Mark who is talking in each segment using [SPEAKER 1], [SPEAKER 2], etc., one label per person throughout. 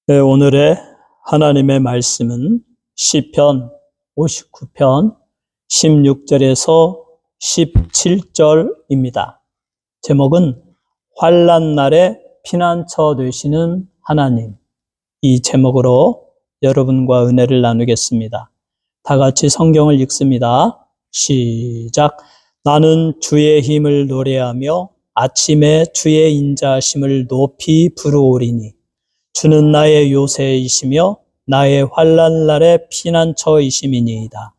[SPEAKER 1] 네, 오늘의 하나님의 말씀은 시편 59편 16절에서 17절입니다. 제목은 환난 날에 피난처 되시는 하나님. 이 제목으로 여러분과 은혜를 나누겠습니다. 다 같이 성경을 읽습니다. 시작. 나는 주의 힘을 노래하며 아침에 주의 인자하심을 높이 부르오리니 주는 나의 요새이시며 나의 환난 날의 피난처이심이니이다.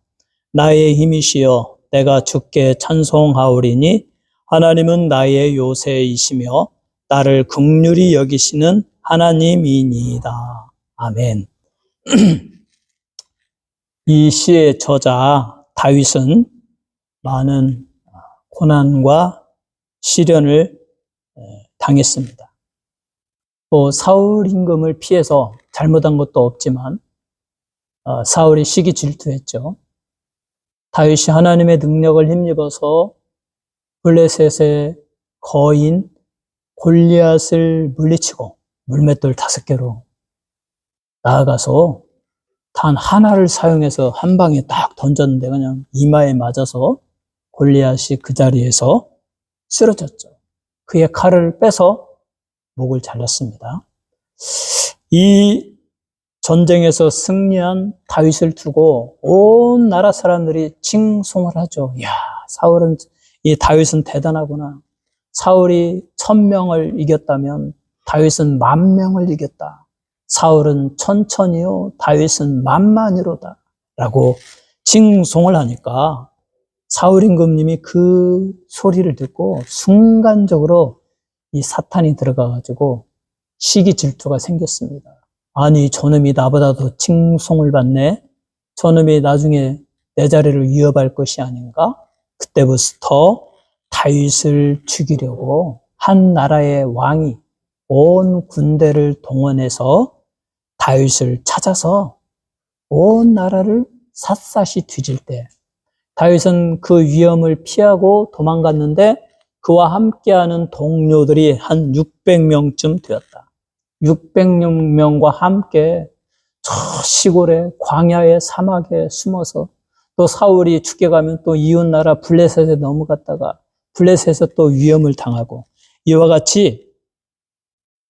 [SPEAKER 1] 나의 힘이시여 내가 주께 찬송하오리니 하나님은 나의 요새이시며 나를 긍휼히 여기시는 하나님이니이다. 아멘. 이 시의 저자 다윗은 많은 고난과 시련을 당했습니다. 사울 임금을 피해서 잘못한 것도 없지만 사울이 시기 질투했죠. 다윗이 하나님의 능력을 힘입어서 블레셋의 거인 골리앗을 물리치고 물맷돌 5개로 나아가서 단 하나를 사용해서 한 방에 딱 던졌는데 그냥 이마에 맞아서 골리앗이 그 자리에서 쓰러졌죠. 그의 칼을 빼서 목을 잘랐습니다. 이 전쟁에서 승리한 다윗을 두고 온 나라 사람들이 칭송을 하죠. 이야, 이 다윗은 대단하구나. 사울이 1000명을 이겼다면 다윗은 10,000명을 이겼다. 사울은 1000이요, 다윗은 10,000이로다. 라고 칭송을 하니까 사울 임금님이 그 소리를 듣고 순간적으로 이 사탄이 들어가가지고 시기 질투가 생겼습니다. 아니, 저놈이 나보다 더 칭송을 받네? 저놈이 나중에 내 자리를 위협할 것이 아닌가? 그때부터 다윗을 죽이려고 한 나라의 왕이 온 군대를 동원해서 다윗을 찾아서 온 나라를 샅샅이 뒤질 때 다윗은 그 위험을 피하고 도망갔는데 그와 함께하는 동료들이 한 600명쯤 되었다. 600명과 함께 저 시골에 광야의 사막에 숨어서 또 사울이 죽여가면 또 이웃나라 블레셋에 넘어갔다가 블레셋에서 또 위험을 당하고 이와 같이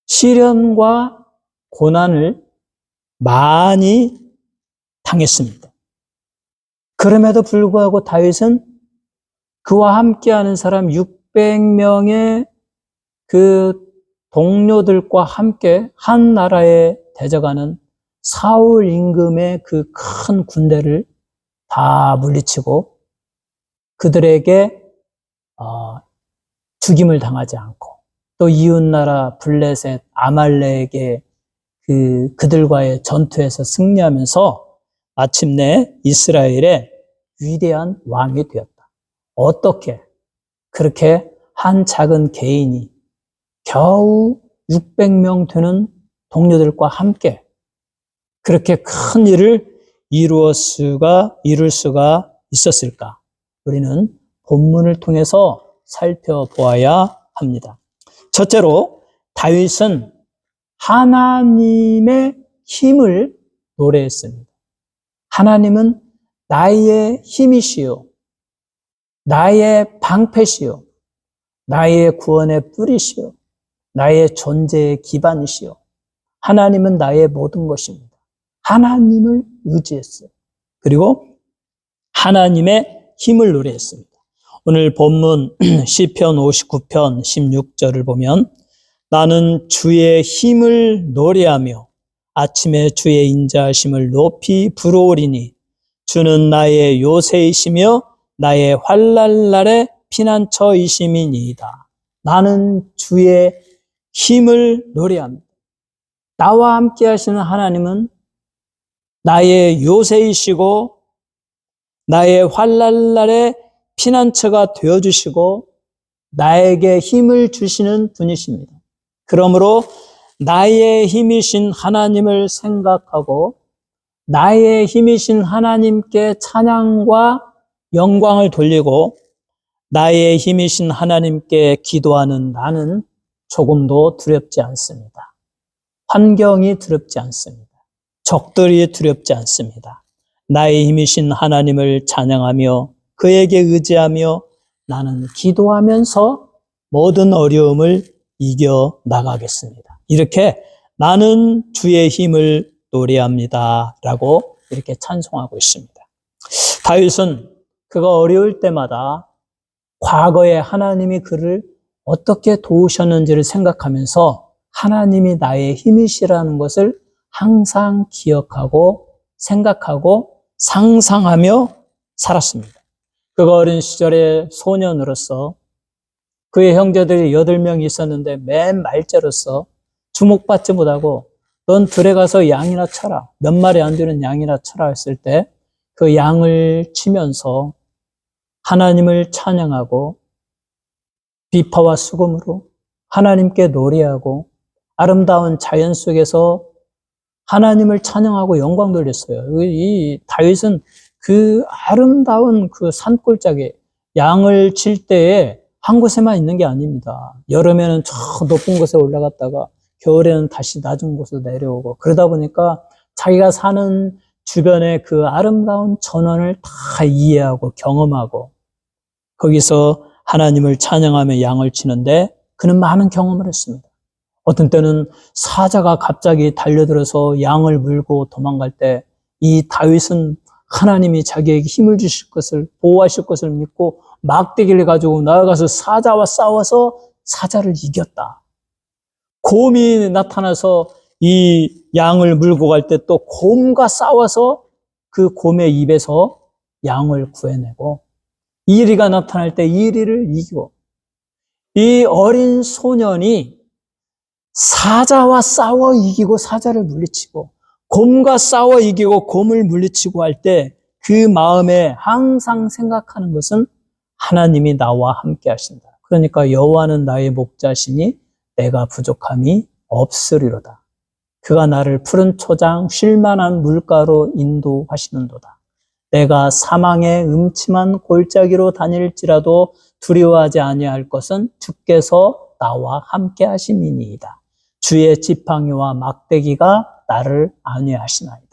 [SPEAKER 1] 시련과 고난을 많이 당했습니다. 그럼에도 불구하고 다윗은 그와 함께하는 사람 600명의 그 동료들과 함께 한 나라에 대적하는 사울 임금의 그 큰 군대를 다 물리치고 그들에게 죽임을 당하지 않고 또 이웃나라 블레셋, 아말렉의 그들과의 전투에서 승리하면서 마침내 이스라엘의 위대한 왕이 되었다. 어떻게 그렇게 한 작은 개인이 겨우 600명 되는 동료들과 함께 그렇게 큰 일을 이룰 수가 있었을까? 우리는 본문을 통해서 살펴보아야 합니다. 첫째로 다윗은 하나님의 힘을 노래했습니다. 하나님은 나의 힘이시요, 나의 방패시요, 나의 구원의 뿌리시요, 나의 존재의 기반이시요. 하나님은 나의 모든 것입니다. 하나님을 의지했어요. 그리고 하나님의 힘을 노래했습니다. 오늘 본문 시편 59편 16절을 보면 나는 주의 힘을 노래하며 아침에 주의 인자하심을 높이 부르오리니 주는 나의 요새이시며 나의 환난 날의 피난처이심이니이다. 나는 주의 힘을 노래합니다. 나와 함께 하시는 하나님은 나의 요새이시고 나의 환난 날의 피난처가 되어주시고 나에게 힘을 주시는 분이십니다. 그러므로 나의 힘이신 하나님을 생각하고 나의 힘이신 하나님께 찬양과 영광을 돌리고 나의 힘이신 하나님께 기도하는 나는 조금도 두렵지 않습니다. 환경이 두렵지 않습니다. 적들이 두렵지 않습니다. 나의 힘이신 하나님을 찬양하며 그에게 의지하며 나는 기도하면서 모든 어려움을 이겨 나가겠습니다. 이렇게 나는 주의 힘을 노래합니다. 라고 이렇게 찬송하고 있습니다. 다윗은 그가 어려울 때마다 과거에 하나님이 그를 어떻게 도우셨는지를 생각하면서 하나님이 나의 힘이시라는 것을 항상 기억하고 생각하고 상상하며 살았습니다. 그가 어린 시절에 소년으로서 그의 형제들이 8명이 있었는데 맨 말째로서 주목받지 못하고 넌 들에 가서 양이나 쳐라. 몇 마리 안 되는 양이나 쳐라 했을 때 그 양을 치면서 하나님을 찬양하고 비파와 수금으로 하나님께 노래하고 아름다운 자연 속에서 하나님을 찬양하고 영광 돌렸어요. 이 다윗은 그 아름다운 그 산골짜기 양을 칠 때에 한 곳에만 있는 게 아닙니다. 여름에는 저 높은 곳에 올라갔다가 겨울에는 다시 낮은 곳으로 내려오고 그러다 보니까 자기가 사는 주변의 그 아름다운 전원을 다 이해하고 경험하고 거기서 하나님을 찬양하며 양을 치는데 그는 많은 경험을 했습니다. 어떤 때는 사자가 갑자기 달려들어서 양을 물고 도망갈 때 이 다윗은 하나님이 자기에게 힘을 주실 것을 보호하실 것을 믿고 막대기를 가지고 나아가서 사자와 싸워서 사자를 이겼다. 곰이 나타나서 이 양을 물고 갈 때 또 곰과 싸워서 그 곰의 입에서 양을 구해내고 이리가 나타날 때 이리를 이기고 이 어린 소년이 사자와 싸워 이기고 사자를 물리치고 곰과 싸워 이기고 곰을 물리치고 할 때 그 마음에 항상 생각하는 것은 하나님이 나와 함께 하신다. 그러니까 여호와는 나의 목자시니 내가 부족함이 없으리로다. 그가 나를 푸른 초장 쉴만한 물가로 인도하시는도다. 내가 사망의 음침한 골짜기로 다닐지라도 두려워하지 아니할 것은 주께서 나와 함께 하심이니이다. 주의 지팡이와 막대기가 나를 안위하시나이다.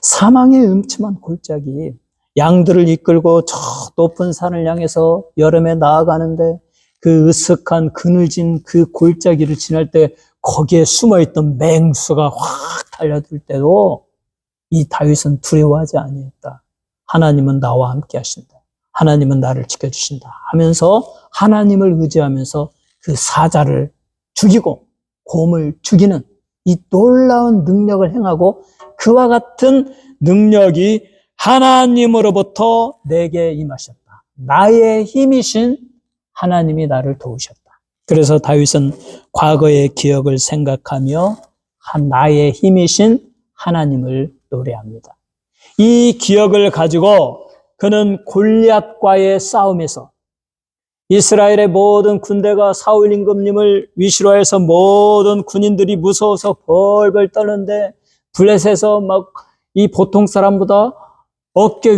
[SPEAKER 1] 사망의 음침한 골짜기, 양들을 이끌고 저 높은 산을 향해서 여름에 나아가는데 그 으슥한 그늘진 그 골짜기를 지날 때 거기에 숨어있던 맹수가 확 달려들 때도 이 다윗은 두려워하지 아니했다. 하나님은 나와 함께 하신다. 하나님은 나를 지켜주신다 하면서 하나님을 의지하면서 그 사자를 죽이고 곰을 죽이는 이 놀라운 능력을 행하고 그와 같은 능력이 하나님으로부터 내게 임하셨다. 나의 힘이신 하나님이 나를 도우셨다. 그래서 다윗은 과거의 기억을 생각하며 나의 힘이신 하나님을 노래합니다. 이 기억을 가지고 그는 골리앗과의 싸움에서 이스라엘의 모든 군대가 사울 임금님을 위시로 해서 모든 군인들이 무서워서 벌벌 떠는데 블레셋에서 막 이 보통 사람보다 어깨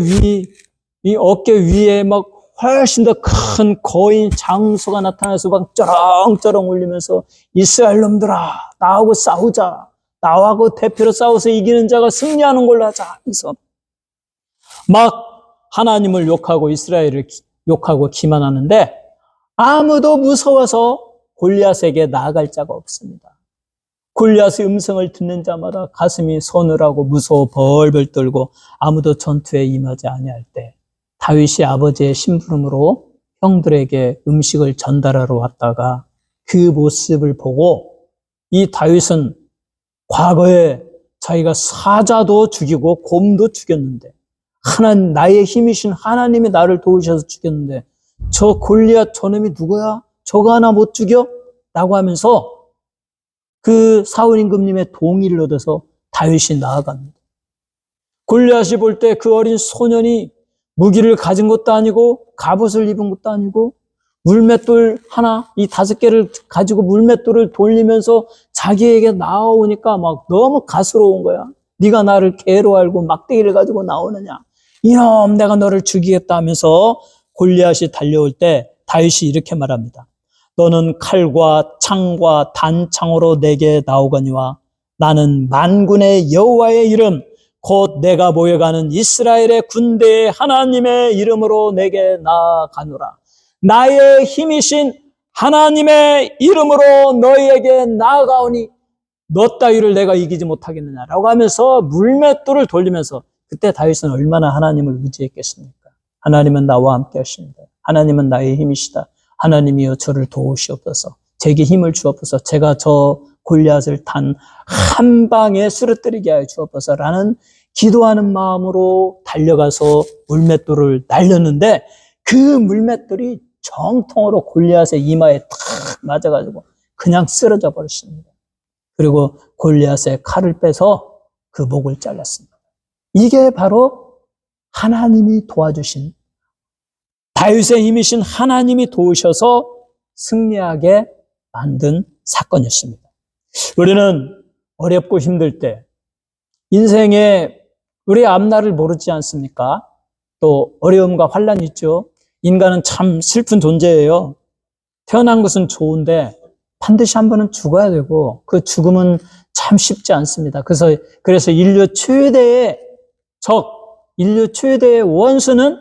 [SPEAKER 1] 위에 막 훨씬 더 큰 거인 장수가 나타나서 막 쩌렁쩌렁 울리면서 이스라엘 놈들아 나하고 싸우자. 나하고 대표로 싸워서 이기는 자가 승리하는 걸로 하자 하면서 막 하나님을 욕하고 이스라엘을 욕하고 기만하는데 아무도 무서워서 골리앗에게 나아갈 자가 없습니다. 골리앗의 음성을 듣는 자마다 가슴이 서늘하고 무서워 벌벌 떨고 아무도 전투에 임하지 아니할 때 다윗이 아버지의 심부름으로 형들에게 음식을 전달하러 왔다가 그 모습을 보고 이 다윗은 과거에 자기가 사자도 죽이고 곰도 죽였는데 하나님 나의 힘이신 하나님이 나를 도우셔서 죽였는데 저 골리앗 저놈이 누구야? 저거 하나 못 죽여? 라고 하면서 그 사울 임금님의 동의를 얻어서 다윗이 나아갑니다. 골리앗이 볼 때 그 어린 소년이 무기를 가진 것도 아니고 갑옷을 입은 것도 아니고 물맷돌 하나 이 5개를 가지고 물맷돌을 돌리면서 자기에게 나오니까 막 너무 가스러운 거야. 네가 나를 개로 알고 막대기를 가지고 나오느냐. 이놈 내가 너를 죽이겠다 하면서 골리앗이 달려올 때 다윗이 이렇게 말합니다. 너는 칼과 창과 단창으로 내게 나오거니와 나는 만군의 여호와의 이름 곧 내가 모여가는 이스라엘의 군대의 하나님의 이름으로 내게 나아가노라. 나의 힘이신 하나님의 이름으로 너희에게 나아가오니 너 따위를 내가 이기지 못하겠느냐라고 하면서 물맷돌을 돌리면서, 그때 다윗은 얼마나 하나님을 의지했겠습니까? 하나님은 나와 함께 하십니다. 하나님은 나의 힘이시다. 하나님이여 저를 도우시옵소서. 제게 힘을 주옵소서. 제가 저 골리앗을 단 한 방에 쓰러뜨리게 하여 주옵소서라는 기도하는 마음으로 달려가서 물맷돌을 날렸는데, 그 물맷돌이 정통으로 골리앗의 이마에 탁 맞아가지고 그냥 쓰러져 버렸습니다. 그리고 골리앗의 칼을 빼서 그 목을 잘랐습니다. 이게 바로 하나님이 도와주신, 다윗의 힘이신 하나님이 도우셔서 승리하게 만든 사건이었습니다. 우리는 어렵고 힘들 때, 인생에 우리 앞날을 모르지 않습니까? 또 어려움과 환란이 있죠. 인간은 참 슬픈 존재예요. 태어난 것은 좋은데 반드시 한 번은 죽어야 되고, 그 죽음은 참 쉽지 않습니다. 그래서 인류 최대의 적, 인류 최대의 원수는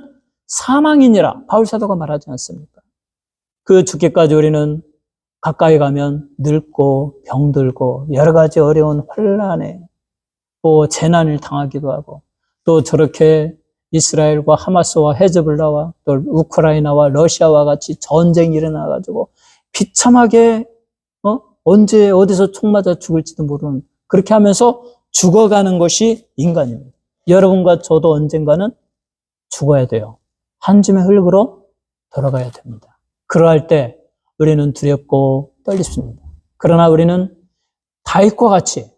[SPEAKER 1] 사망이니라 바울 사도가 말하지 않습니까? 그 죽기까지 우리는 가까이 가면 늙고 병들고 여러 가지 어려운 환란에 또 재난을 당하기도 하고, 또 저렇게 이스라엘과 하마스와 헤즈볼라와 또 우크라이나와 러시아와 같이 전쟁이 일어나가지고 비참하게 언제 어디서 총 맞아 죽을지도 모르는, 그렇게 하면서 죽어가는 것이 인간입니다. 여러분과 저도 언젠가는 죽어야 돼요. 한 줌의 흙으로 돌아가야 됩니다. 그러할 때 우리는 두렵고 떨립니다. 그러나 우리는 다윗과 같이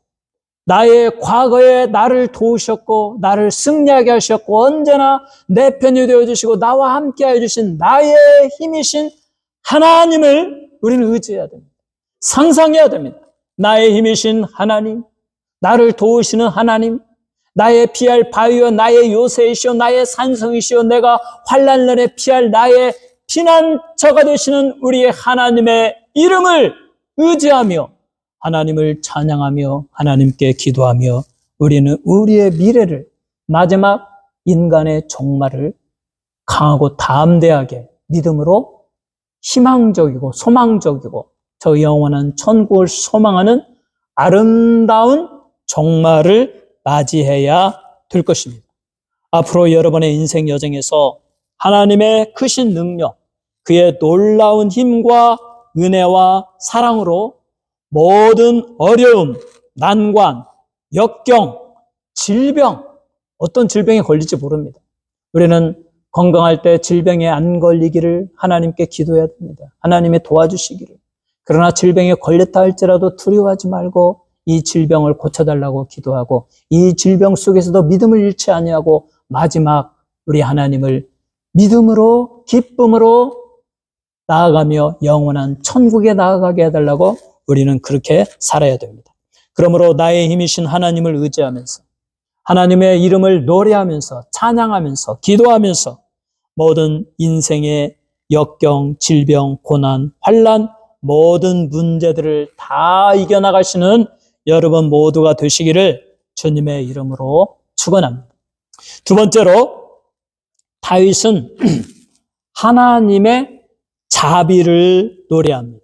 [SPEAKER 1] 나의 과거에 나를 도우셨고 나를 승리하게 하셨고 언제나 내 편이 되어주시고 나와 함께 해주신 나의 힘이신 하나님을 우리는 의지해야 됩니다. 상상해야 됩니다. 나의 힘이신 하나님, 나를 도우시는 하나님, 나의 피할 바위와 나의 요새이시오, 나의 산성이시오, 내가 환난날에 피할 나의 피난처가 되시는 우리의 하나님의 이름을 의지하며 하나님을 찬양하며 하나님께 기도하며 우리는 우리의 미래를, 마지막 인간의 종말을 강하고 담대하게 믿음으로 희망적이고 소망적이고 저 영원한 천국을 소망하는 아름다운 종말을 맞이해야 될 것입니다. 앞으로 여러분의 인생 여정에서 하나님의 크신 능력, 그의 놀라운 힘과 은혜와 사랑으로 모든 어려움, 난관, 역경, 질병, 어떤 질병에 걸릴지 모릅니다. 우리는 건강할 때 질병에 안 걸리기를 하나님께 기도해야 됩니다. 하나님이 도와주시기를. 그러나 질병에 걸렸다 할지라도 두려워하지 말고 이 질병을 고쳐달라고 기도하고, 이 질병 속에서도 믿음을 잃지 아니하고 마지막 우리 하나님을 믿음으로 기쁨으로 나아가며 영원한 천국에 나아가게 해달라고 우리는 그렇게 살아야 됩니다. 그러므로 나의 힘이신 하나님을 의지하면서 하나님의 이름을 노래하면서 찬양하면서 기도하면서 모든 인생의 역경, 질병, 고난, 환난, 모든 문제들을 다 이겨나가시는 여러분 모두가 되시기를 주님의 이름으로 축원합니다. 두 번째로, 다윗은 하나님의 자비를 노래합니다.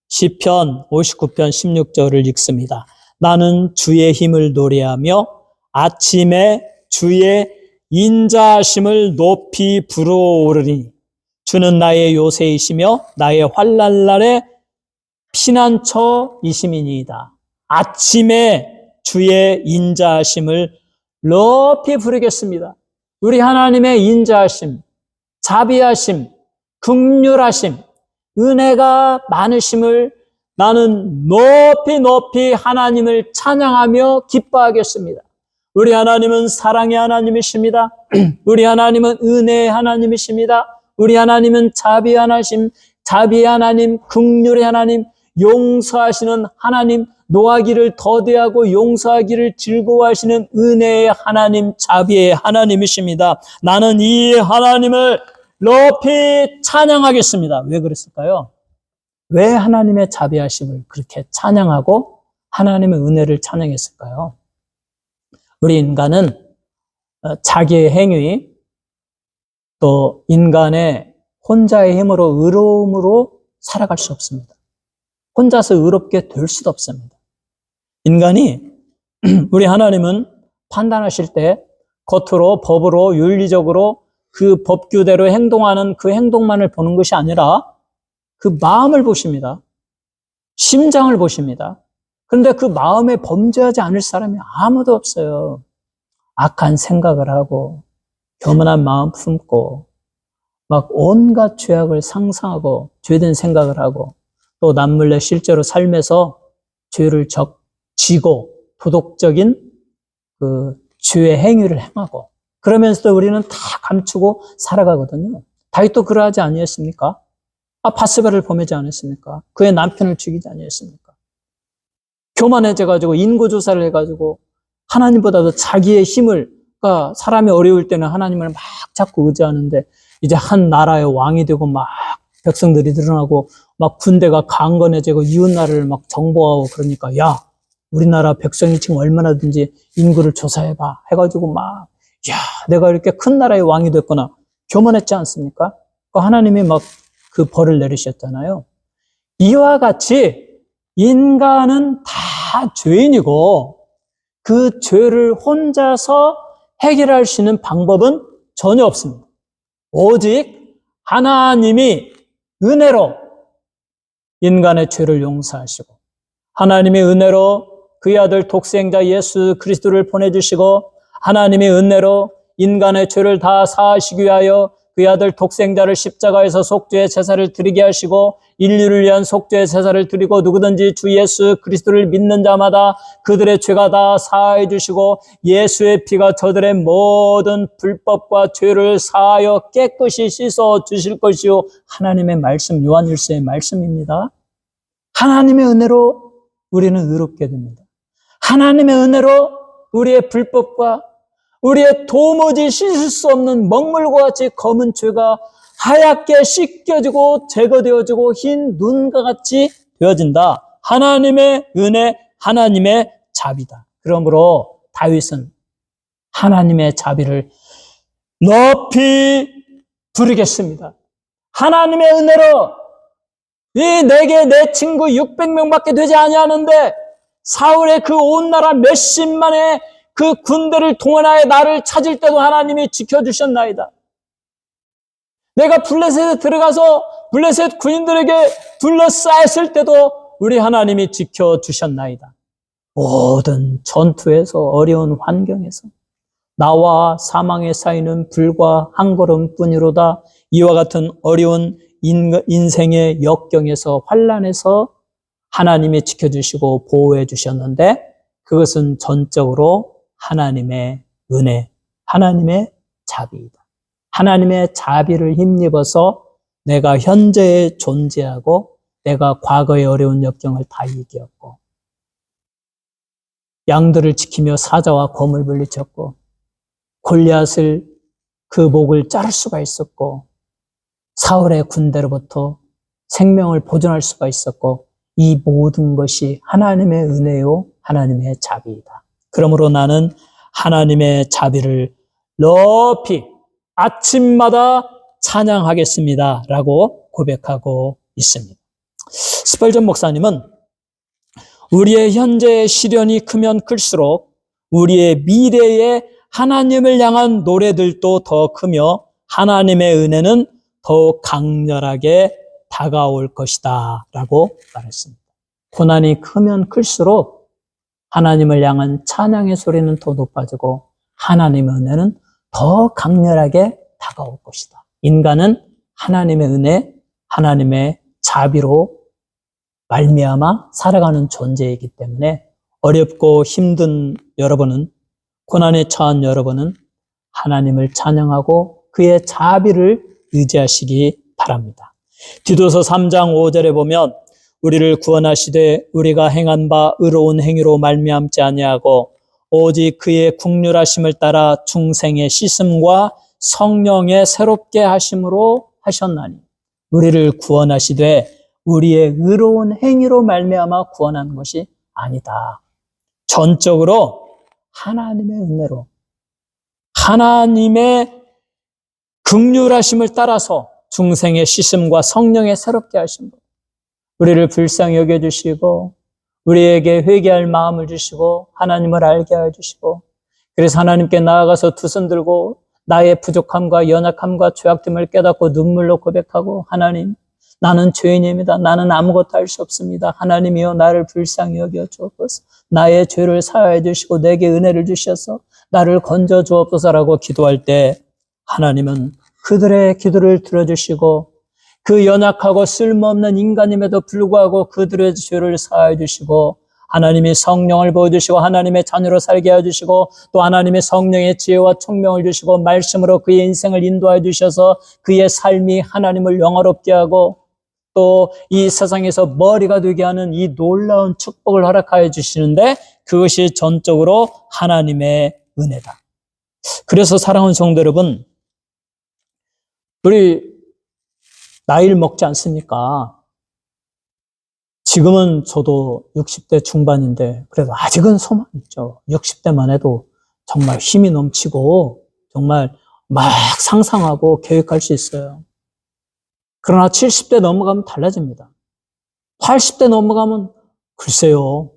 [SPEAKER 1] 시편 59편 16절을 읽습니다. 나는 주의 힘을 노래하며 아침에 주의 인자하심을 높이 부르오르니 주는 나의 요새이시며 나의 환난날의 피난처이심이니이다. 아침에 주의 인자하심을 높이 부르겠습니다. 우리 하나님의 인자하심, 자비하심, 긍휼하심, 은혜가 많으심을 나는 높이 높이 하나님을 찬양하며 기뻐하겠습니다. 우리 하나님은 사랑의 하나님이십니다. 우리 하나님은 은혜의 하나님이십니다. 우리 하나님은 자비의 하나님, 긍휼의 하나님, 용서하시는 하나님, 노하기를 더디하고 용서하기를 즐거워하시는 은혜의 하나님, 자비의 하나님이십니다. 나는 이 하나님을 높이 찬양하겠습니다. 왜 그랬을까요? 왜 하나님의 자비하심을 그렇게 찬양하고 하나님의 은혜를 찬양했을까요? 우리 인간은 자기의 행위, 또 인간의 혼자의 힘으로 의로움으로 살아갈 수 없습니다. 혼자서 의롭게 될 수도 없습니다. 인간이, 우리 하나님은 판단하실 때 겉으로 법으로 윤리적으로 그 법규대로 행동하는 그 행동만을 보는 것이 아니라 그 마음을 보십니다. 심장을 보십니다. 그런데 그 마음에 범죄하지 않을 사람이 아무도 없어요. 악한 생각을 하고 교만한 마음 품고 막 온갖 죄악을 상상하고 죄된 생각을 하고 또 남몰래 실제로 삶에서 죄를 지고 도덕적인 그 죄의 행위를 행하고 그러면서도 우리는 다 감추고 살아가거든요. 다윗도 그러하지 아니했습니까? 바스바를 범하지 않았습니까? 그의 남편을 죽이지 아니했습니까? 교만해져가지고 인고조사를 해가지고 하나님보다도 자기의 힘을, 그러니까 사람이 어려울 때는 하나님을 막 자꾸 의지하는데 이제 한 나라의 왕이 되고 막 백성들이 늘어나고 막 군대가 강건해지고 이웃나라를 막 정복하고 그러니까 야, 우리나라 백성이 지금 얼마나든지 인구를 조사해봐 해가지고 막 야, 내가 이렇게 큰 나라의 왕이 됐구나. 교만했지 않습니까? 하나님이 막 그 벌을 내리셨잖아요. 이와 같이 인간은 다 죄인이고 그 죄를 혼자서 해결할 수 있는 방법은 전혀 없습니다. 오직 하나님이 은혜로 인간의 죄를 용서하시고 하나님의 은혜로 그의 아들 독생자 예수 그리스도를 보내주시고 하나님의 은혜로 인간의 죄를 다 사하시기 위하여 그의 아들 독생자를 십자가에서 속죄의 제사를 드리게 하시고 인류를 위한 속죄의 제사를 드리고 누구든지 주 예수 그리스도를 믿는 자마다 그들의 죄가 다 사하여 주시고 예수의 피가 저들의 모든 불법과 죄를 사하여 깨끗이 씻어 주실 것이요 하나님의 말씀, 요한일서의 말씀입니다. 하나님의 은혜로 우리는 의롭게 됩니다. 하나님의 은혜로 우리의 불법과 우리의 도무지 씻을 수 없는 먹물과 같이 검은 죄가 하얗게 씻겨지고 제거되어지고 흰 눈과 같이 되어진다. 하나님의 은혜, 하나님의 자비다. 그러므로 다윗은 하나님의 자비를 높이 부르겠습니다. 하나님의 은혜로 내게 내 친구 600명밖에 되지 아니하는데 사울의 그 온 나라 몇십만의 그 군대를 동원하여 나를 찾을 때도 하나님이 지켜주셨나이다. 내가 블레셋에 들어가서 블레셋 군인들에게 둘러싸였을 때도 우리 하나님이 지켜주셨나이다. 모든 전투에서 어려운 환경에서 나와 사망에 쌓이는 불과 한 걸음뿐이로다. 이와 같은 어려운 인생의 역경에서 환난에서 하나님이 지켜주시고 보호해 주셨는데 그것은 전적으로 하나님의 은혜, 하나님의 자비이다. 하나님의 자비를 힘입어서 내가 현재에 존재하고 내가 과거의 어려운 역경을 다 이겼고 양들을 지키며 사자와 곰을 물리쳤고 골리앗을 그 목을 자를 수가 있었고 사울의 군대로부터 생명을 보존할 수가 있었고 이 모든 것이 하나님의 은혜요 하나님의 자비이다. 그러므로 나는 하나님의 자비를 높이 아침마다 찬양하겠습니다 라고 고백하고 있습니다. 스펄전 목사님은 우리의 현재의 시련이 크면 클수록 우리의 미래의 하나님을 향한 노래들도 더 크며 하나님의 은혜는 더욱 강렬하게 다가올 것이다 라고 말했습니다. 고난이 크면 클수록 하나님을 향한 찬양의 소리는 더 높아지고 하나님의 은혜는 더 강렬하게 다가올 것이다. 인간은 하나님의 은혜, 하나님의 자비로 말미암아 살아가는 존재이기 때문에 어렵고 힘든 여러분은 고난에 처한 여러분은 하나님을 찬양하고 그의 자비를 의지하시기 바랍니다. 디도서 3장 5절에 보면 우리를 구원하시되 우리가 행한 바 의로운 행위로 말미암지 아니하고 오직 그의 국률하심을 따라 중생의 씻음과 성령의 새롭게 하심으로 하셨나니 우리를 구원하시되 우리의 의로운 행위로 말미암아 구원하는 것이 아니다. 전적으로 하나님의 은혜로, 하나님의 긍휼하심을 따라서 중생의 씻음과 성령의 새롭게 하심으로 우리를 불쌍히 여겨주시고 우리에게 회개할 마음을 주시고 하나님을 알게 해주시고, 그래서 하나님께 나아가서 두 손 들고 나의 부족함과 연약함과 죄악됨을 깨닫고 눈물로 고백하고, 하나님, 나는 죄인입니다. 나는 아무것도 할 수 없습니다. 하나님이여 나를 불쌍히 여겨 주옵소서. 나의 죄를 사하여 주시고 내게 은혜를 주셔서 나를 건져 주옵소서라고 기도할 때 하나님은 그들의 기도를 들어주시고 그 연약하고 쓸모없는 인간임에도 불구하고 그들의 죄를 사하여 주시고 하나님이 성령을 부어주시고 하나님의 자녀로 살게 해주시고 또 하나님의 성령의 지혜와 총명을 주시고 말씀으로 그의 인생을 인도해 주셔서 그의 삶이 하나님을 영화롭게 하고 또 이 세상에서 머리가 되게 하는 이 놀라운 축복을 허락하여 주시는데 그것이 전적으로 하나님의 은혜다. 그래서 사랑하는 성도 여러분, 우리 나이를 먹지 않습니까? 지금은 저도 60대 중반인데 그래도 아직은 소망이 있죠. 60대만 해도 정말 힘이 넘치고 정말 막 상상하고 계획할 수 있어요. 그러나 70대 넘어가면 달라집니다. 80대 넘어가면 글쎄요.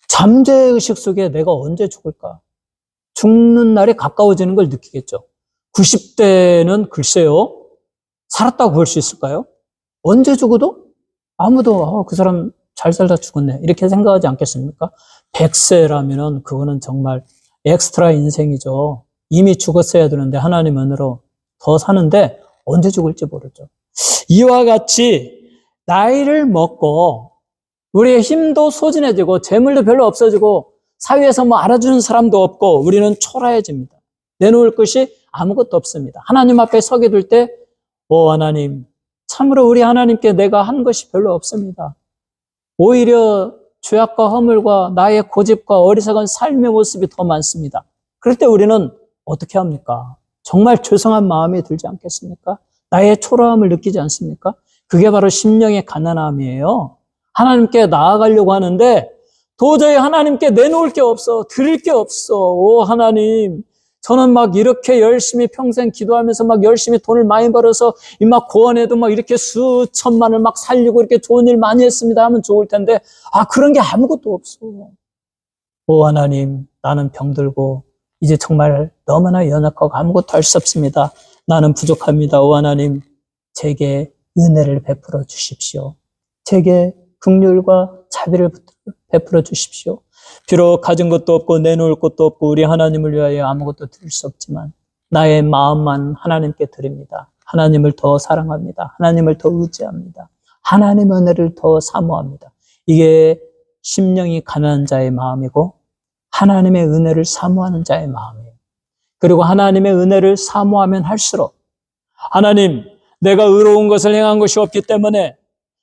[SPEAKER 1] 잠재의식 속에 내가 언제 죽을까? 죽는 날이 가까워지는 걸 느끼겠죠. 90대는 글쎄요. 살았다고 볼 수 있을까요? 언제 죽어도 아무도 그 사람 잘 살다 죽었네 이렇게 생각하지 않겠습니까? 100세라면 그거는 정말 엑스트라 인생이죠. 이미 죽었어야 되는데 하나님 은혜로 더 사는데 언제 죽을지 모르죠. 이와 같이 나이를 먹고 우리의 힘도 소진해지고 재물도 별로 없어지고 사회에서 뭐 알아주는 사람도 없고 우리는 초라해집니다. 내놓을 것이 아무것도 없습니다. 하나님 앞에 서게 될 때 하나님, 참으로 우리 하나님께 내가 한 것이 별로 없습니다. 오히려 죄악과 허물과 나의 고집과 어리석은 삶의 모습이 더 많습니다. 그럴 때 우리는 어떻게 합니까? 정말 죄송한 마음이 들지 않겠습니까? 나의 초라함을 느끼지 않습니까? 그게 바로 심령의 가난함이에요. 하나님께 나아가려고 하는데 도저히 하나님께 내놓을 게 없어, 드릴 게 없어. 오 하나님, 저는 막 이렇게 열심히 평생 기도하면서 막 열심히 돈을 많이 벌어서 막 고원해도 막 이렇게 수천만을 막 살리고 이렇게 좋은 일 많이 했습니다 하면 좋을 텐데 그런 게 아무것도 없어. 오 하나님, 나는 병들고 이제 정말 너무나 연약하고 아무것도 할 수 없습니다. 나는 부족합니다. 오 하나님, 제게 은혜를 베풀어 주십시오. 제게 긍휼과 자비를 베풀어 주십시오. 비록 가진 것도 없고 내놓을 것도 없고 우리 하나님을 위하여 아무것도 드릴 수 없지만 나의 마음만 하나님께 드립니다. 하나님을 더 사랑합니다. 하나님을 더 의지합니다. 하나님의 은혜를 더 사모합니다. 이게 심령이 가난한 자의 마음이고 하나님의 은혜를 사모하는 자의 마음이에요. 그리고 하나님의 은혜를 사모하면 할수록 하나님, 내가 의로운 것을 행한 것이 없기 때문에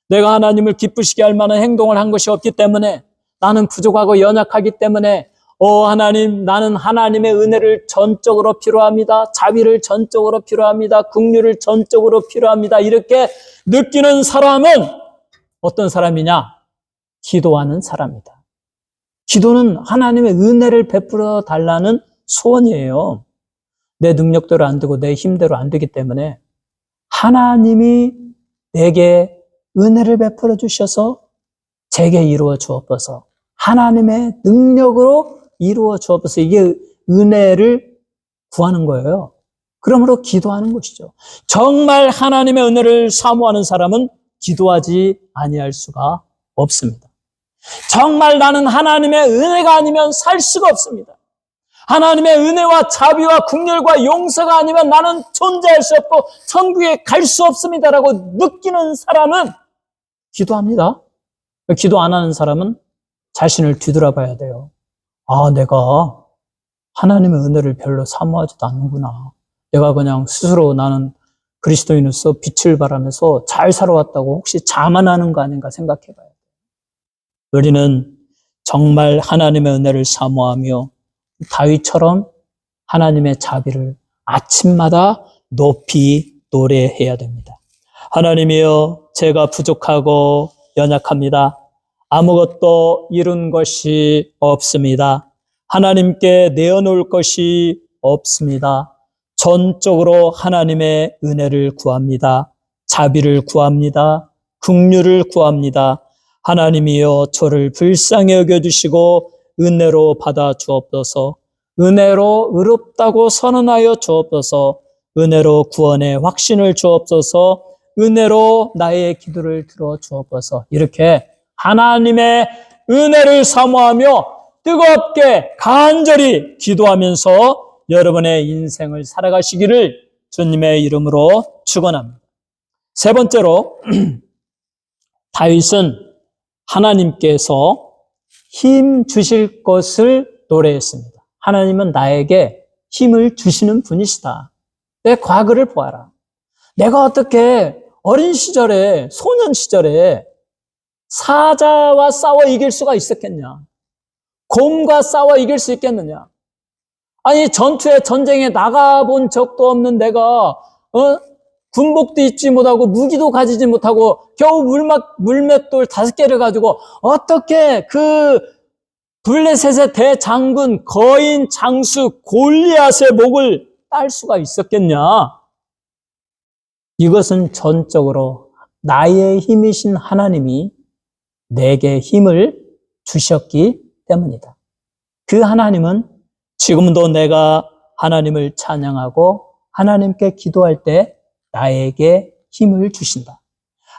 [SPEAKER 1] 내가 하나님을 기쁘시게 할 만한 행동을 한 것이 없기 때문에 나는 부족하고 연약하기 때문에 하나님, 나는 하나님의 은혜를 전적으로 필요합니다. 자비를 전적으로 필요합니다. 긍휼을 전적으로 필요합니다. 이렇게 느끼는 사람은 어떤 사람이냐? 기도하는 사람이다. 기도는 하나님의 은혜를 베풀어 달라는 소원이에요. 내 능력대로 안 되고 내 힘대로 안 되기 때문에 하나님이 내게 은혜를 베풀어 주셔서 제게 이루어 주옵소서. 하나님의 능력으로 이루어 주옵소서. 이게 은혜를 구하는 거예요. 그러므로 기도하는 것이죠. 정말 하나님의 은혜를 사모하는 사람은 기도하지 아니할 수가 없습니다. 정말 나는 하나님의 은혜가 아니면 살 수가 없습니다. 하나님의 은혜와 자비와 긍휼과 용서가 아니면 나는 존재할 수 없고 천국에 갈 수 없습니다라고 느끼는 사람은 기도합니다. 기도 안 하는 사람은 자신을 뒤돌아봐야 돼요. 내가 하나님의 은혜를 별로 사모하지도 않는구나. 내가 그냥 스스로 나는 그리스도인으로서 빛을 발하면서 잘 살아왔다고 혹시 자만하는 거 아닌가 생각해봐야 돼요. 우리는 정말 하나님의 은혜를 사모하며 다윗처럼 하나님의 자비를 아침마다 높이 노래해야 됩니다. 하나님이여, 제가 부족하고 연약합니다. 아무것도 이룬 것이 없습니다. 하나님께 내어놓을 것이 없습니다. 전적으로 하나님의 은혜를 구합니다. 자비를 구합니다. 긍휼을 구합니다. 하나님이여 저를 불쌍히 여겨주시고 은혜로 받아 주옵소서. 은혜로 의롭다고 선언하여 주옵소서. 은혜로 구원의 확신을 주옵소서. 은혜로 나의 기도를 들어 주옵소서. 이렇게 하나님의 은혜를 사모하며 뜨겁게 간절히 기도하면서 여러분의 인생을 살아가시기를 주님의 이름으로 축원합니다. 세 번째로 다윗은 하나님께서 힘 주실 것을 노래했습니다. 하나님은 나에게 힘을 주시는 분이시다. 내 과거를 보아라. 내가 어떻게 어린 시절에, 소년 시절에 사자와 싸워 이길 수가 있었겠냐? 곰과 싸워 이길 수 있겠느냐? 아니, 전쟁에 나가본 적도 없는 내가, 군복도 입지 못하고 무기도 가지지 못하고 겨우 물맷돌 5개를 가지고 어떻게 그 블레셋의 대장군 거인 장수 골리앗의 목을 딸 수가 있었겠냐? 이것은 전적으로 나의 힘이신 하나님이 내게 힘을 주셨기 때문이다. 그 하나님은 지금도 내가 하나님을 찬양하고 하나님께 기도할 때 나에게 힘을 주신다.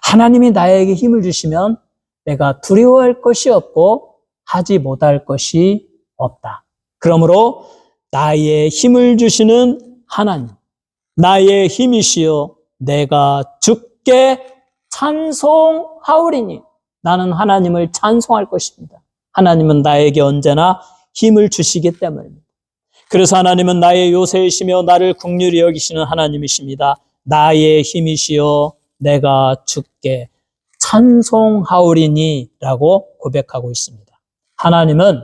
[SPEAKER 1] 하나님이 나에게 힘을 주시면 내가 두려워할 것이 없고 하지 못할 것이 없다. 그러므로 나의 힘을 주시는 하나님, 나의 힘이시여 내가 주께 찬송하오리니 나는 하나님을 찬송할 것입니다. 하나님은 나에게 언제나 힘을 주시기 때문입니다. 그래서 하나님은 나의 요새이시며 나를 긍휼히 여기시는 하나님이십니다. 나의 힘이시여 내가 주께 찬송하오리니 라고 고백하고 있습니다. 하나님은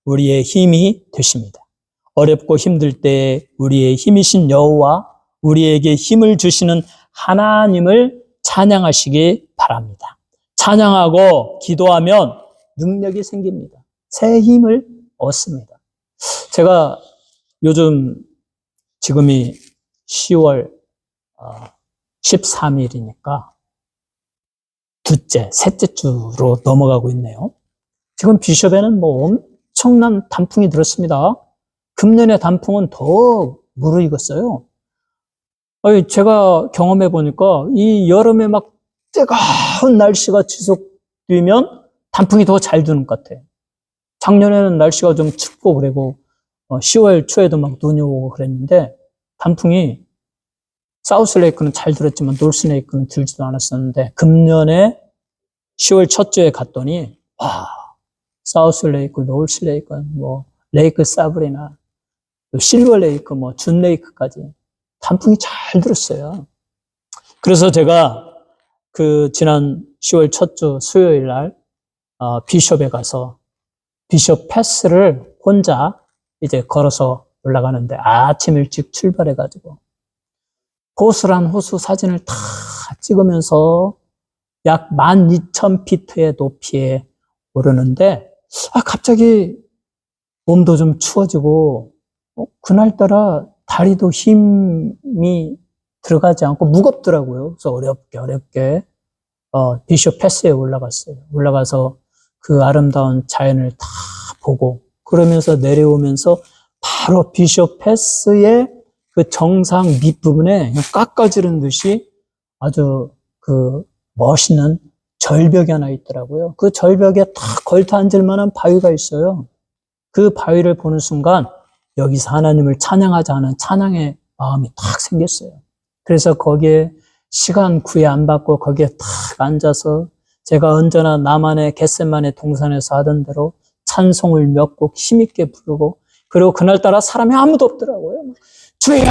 [SPEAKER 1] 우리의 힘이 되십니다. 어렵고 힘들 때 우리의 힘이신 여호와 우리에게 힘을 주시는 하나님을 찬양하시기 바랍니다. 찬양하고 기도하면 능력이 생깁니다. 새 힘을 얻습니다. 제가 요즘 지금이 10월 13일이니까 셋째 주로 넘어가고 있네요. 지금 비숍에는 엄청난 단풍이 들었습니다. 금년의 단풍은 더 무르익었어요. 제가 경험해 보니까 이 여름에 막 뜨거운 날씨가 지속되면 단풍이 더 잘 드는 것 같아요. 작년에는 날씨가 좀 춥고 그리고 10월 초에도 막 눈이 오고 그랬는데 단풍이 사우스레이크는 잘 들었지만 노스레이크는 들지도 않았었는데 금년에 10월 첫 주에 갔더니 와, 사우스레이크, 노스레이크, 레이크 사브리나, 실버레이크, 준레이크까지 단풍이 잘 들었어요. 그래서 제가 지난 10월 첫 주 수요일 날 비숍에 가서 비숍 패스를 혼자 이제 걸어서 올라가는데 아침 일찍 출발해가지고 고스란 호수 사진을 다 찍으면서 약 12,000피트의 높이에 오르는데 갑자기 몸도 좀 추워지고 그날따라 다리도 힘이 들어가지 않고 무겁더라고요. 그래서 어렵게 비숍 패스에 올라갔어요. 올라가서 그 아름다운 자연을 다 보고 그러면서 내려오면서 바로 비숍 패스의 그 정상 밑부분에 깎아지른 듯이 아주 멋있는 절벽이 하나 있더라고요. 그 절벽에 딱 걸터 앉을 만한 바위가 있어요. 그 바위를 보는 순간 여기서 하나님을 찬양하자 하는 찬양의 마음이 딱 생겼어요. 그래서 거기에 시간 구애 안 받고 거기에 딱 앉아서 제가 언제나 나만의 겟세마네 동산에서 하던 대로 찬송을 몇 곡 힘있게 부르고 그리고 그날따라 사람이 아무도 없더라고요. 주여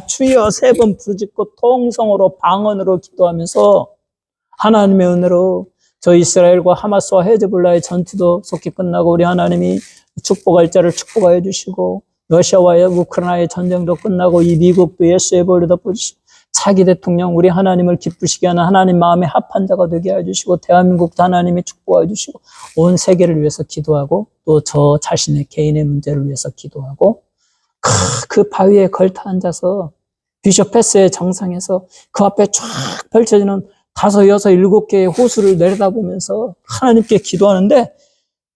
[SPEAKER 1] 주여 3번 부르짖고 통성으로 방언으로 기도하면서 하나님의 은혜로 저 이스라엘과 하마스와 헤즈볼라의 전투도 속히 끝나고 우리 하나님이 축복할 자를 축복하여 주시고 러시아와의 우크라이나의 전쟁도 끝나고 이 미국도 예수의 보혈로 덮어주시고 차기 대통령 우리 하나님을 기쁘시게 하는 하나님 마음에 합한 자가 되게 해주시고 대한민국도 하나님이 축복해 주시고 온 세계를 위해서 기도하고 또 저 자신의 개인의 문제를 위해서 기도하고 그 바위에 걸터 앉아서 비숍 패스의 정상에서 그 앞에 쫙 펼쳐지는 5, 6, 7개의 호수를 내려다보면서 하나님께 기도하는데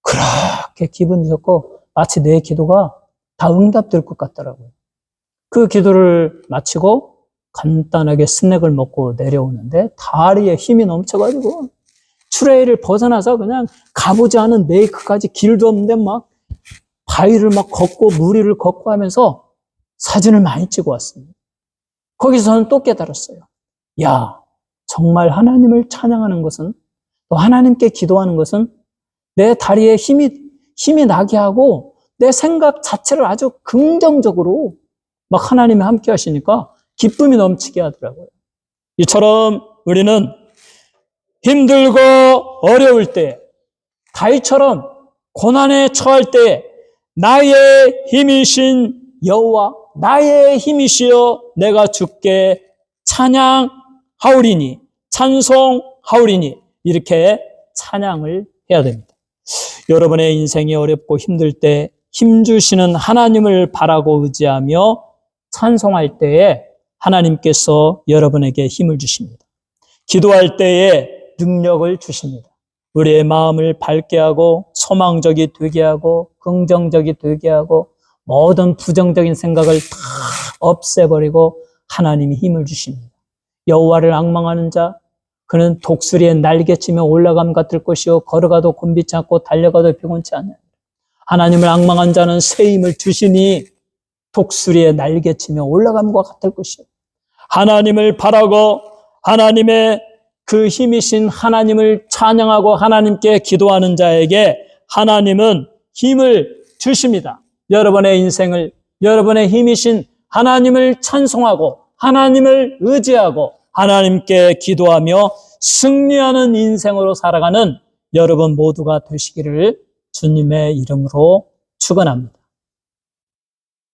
[SPEAKER 1] 그렇게 기분이 좋고 마치 내 기도가 다 응답될 것 같더라고요. 그 기도를 마치고 간단하게 스낵을 먹고 내려오는데 다리에 힘이 넘쳐가지고 트레이를 벗어나서 그냥 가보지 않은 레이크까지 길도 없는데 막 바위를 막 걷고 무리를 걷고 하면서 사진을 많이 찍어 왔습니다. 거기서 저는 또 깨달았어요. 야, 정말 하나님을 찬양하는 것은 또 하나님께 기도하는 것은 내 다리에 힘이 나게 하고 내 생각 자체를 아주 긍정적으로 막 하나님이 함께 하시니까 기쁨이 넘치게 하더라고요. 이처럼 우리는 힘들고 어려울 때, 다윗처럼 고난에 처할 때 나의 힘이신 여호와, 나의 힘이시여 내가 주께 찬양하오리니, 찬송하오리니 이렇게 찬양을 해야 됩니다. 여러분의 인생이 어렵고 힘들 때 힘주시는 하나님을 바라고 의지하며 찬송할 때에 하나님께서 여러분에게 힘을 주십니다. 기도할 때에 능력을 주십니다. 우리의 마음을 밝게 하고 소망적이 되게 하고 긍정적이 되게 하고 모든 부정적인 생각을 다 없애버리고 하나님이 힘을 주십니다. 여호와를 앙망하는 자, 그는 독수리에 날개치며 올라감 같을 것이요 걸어가도 곤비치 않고 달려가도 피곤치 않으리라. 하나님을 앙망한 자는 새 힘을 주시니 독수리에 날개치며 올라감과 같을 것이요. 하나님을 바라고 하나님의 그 힘이신 하나님을 찬양하고 하나님께 기도하는 자에게 하나님은 힘을 주십니다. 여러분의 인생을 여러분의 힘이신 하나님을 찬송하고 하나님을 의지하고 하나님께 기도하며 승리하는 인생으로 살아가는 여러분 모두가 되시기를 주님의 이름으로 축원합니다.